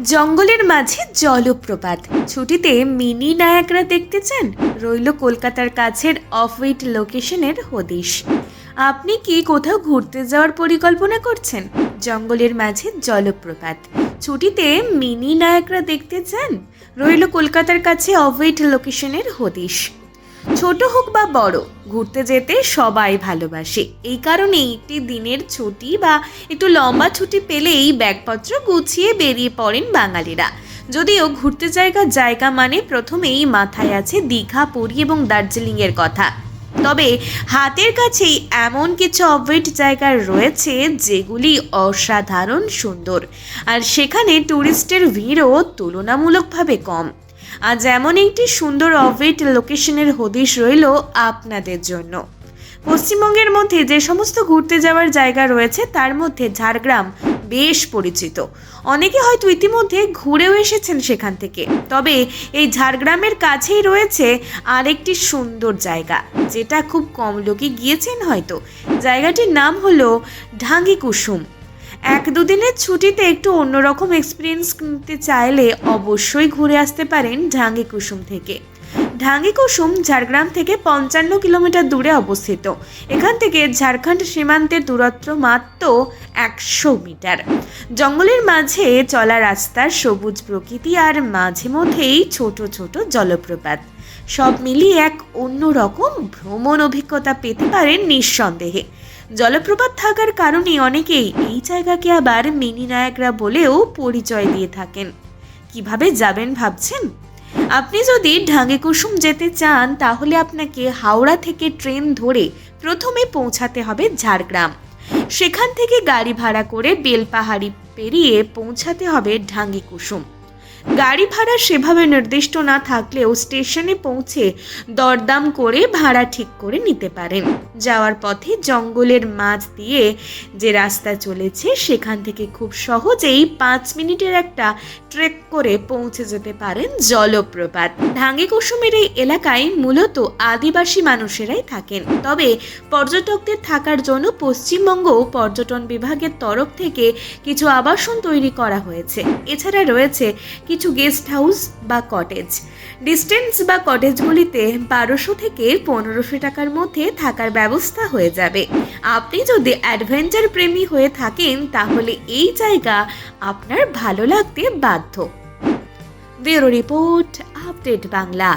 জঙ্গলের মাঝে জলপ্রপাত, ছুটিতে মিনি নায়াগ্রা দেখতে চান? রইল কলকাতার কাছের অফবিট লোকেশনের হদিশ। আপনি কি কোথাও ঘুরতে যাওয়ার পরিকল্পনা করছেন? জঙ্গলের মাঝে জলপ্রপাত, ছুটিতে মিনি নায়াগ্রা দেখতে চান? রইল কলকাতার কাছে অফবিট লোকেশনের হদিশ। ছোট হোক বা বড়, ঘুরতে যেতে সবাই ভালোবাসে। এই কারণেই একটি দিনের ছুটি বা একটু লম্বা ছুটি পেলেই ব্যাগপত্র গুছিয়ে বেরিয়ে পড়েন বাঙালিরা। যদিও ঘুরতে জায়গা মানে প্রথমেই মাথায় আছে দীঘা, পুরী এবং দার্জিলিংয়ের কথা। তবে হাতের কাছেই এমন কিছু অফবিট জায়গা রয়েছে যেগুলি অসাধারণ সুন্দর, আর সেখানে ট্যুরিস্টের ভিড়ও তুলনামূলকভাবে কম। আজ এমন একটি সুন্দর অফবিট লোকেশনের হদিশ রইল আপনাদের জন্য। পশ্চিমবঙ্গের মধ্যে যে সমস্ত ঘুরতে যাওয়ার জায়গা রয়েছে তার মধ্যে ঝাড়গ্রাম বেশ পরিচিত। অনেকে হয়তো ইতিমধ্যে ঘুরেও এসেছেন সেখান থেকে। তবে এই ঝাড়গ্রামের কাছেই রয়েছে আরেকটি সুন্দর জায়গা, যেটা খুব কম লোকে গিয়েছেন হয়তো। জায়গাটির নাম হলো ঢাঙ্গি কুসুম। এক দুদিনের ছুটিতে একটু অন্যরকম এক্সপিরিয়েন্স নিতে চাইলে অবশ্যই ঘুরে আসতে পারেন ঢাঙ্গি কুসুম থেকে। ঢাঙ্গি কুসুম ঝাড়গ্রাম থেকে 55 কিলোমিটার দূরে অবস্থিত। এখান থেকে ঝাড়খণ্ড সীমান্তের দূরত্ব মাত্র 100 মিটার। জঙ্গলের মাঝে চলা রাস্তার সবুজ প্রকৃতি আর মাঝে মধ্যেই ছোট ছোট জলপ্রপাত, সব মিলিয়ে এক অন্যরকম ভ্রমণ অভিজ্ঞতা পেতে পারেন নিঃসন্দেহে। জলপ্রপাত থাকার কারণে অনেকেই এই জায়গাকে আবার মিনি নায়াগ্রা বলেও পরিচয় দিয়ে থাকেন। কিভাবে যাবেন ভাবছেন? আপনি যদি ঢাঙ্গি কুসুম যেতে চান তাহলে আপনাকে হাওড়া থেকে ট্রেন ধরে প্রথমে পৌঁছাতে হবে ঝাড়গ্রাম। সেখান থেকে গাড়ি ভাড়া করে বেলপাহাড়ি পেরিয়ে পৌঁছাতে হবে ঢাঙ্গি কুসুম। গাড়ি ভাড়া সেভাবে নির্দিষ্ট না থাকলেও স্টেশনে পৌঁছে দরদাম করে ভাড়া ঠিক করে নিতে পারেন। যাওয়ার পথে জঙ্গলের মাঝ দিয়ে যে রাস্তা চলেছে সেখান থেকে খুব সহজেই 5 মিনিটের একটা ট্রেক করে পৌঁছে যেতে পারেন জলপ্রপাত। ঢাঙ্গি কুসুমের এই এলাকায় মূলত আদিবাসী মানুষেরাই থাকেন। তবে পর্যটকদের থাকার জন্য পশ্চিমবঙ্গ পর্যটন বিভাগের তরফ থেকে কিছু আবাসন তৈরি করা হয়েছে। এছাড়া রয়েছে কিছু গেস্ট হাউস বা কটেজ। ডিস্টেন্স বা কটেজগুলিতে 1200 থেকে 1500 টাকার মধ্যে থাকার ব্যবস্থা হয়ে যাবে। আপনি যদি অ্যাডভেঞ্চার প্রেমী হয়ে থাকেন তাহলে এই জায়গা আপনার ভালো লাগতে বাধ্য। Bureau report, update Bangla.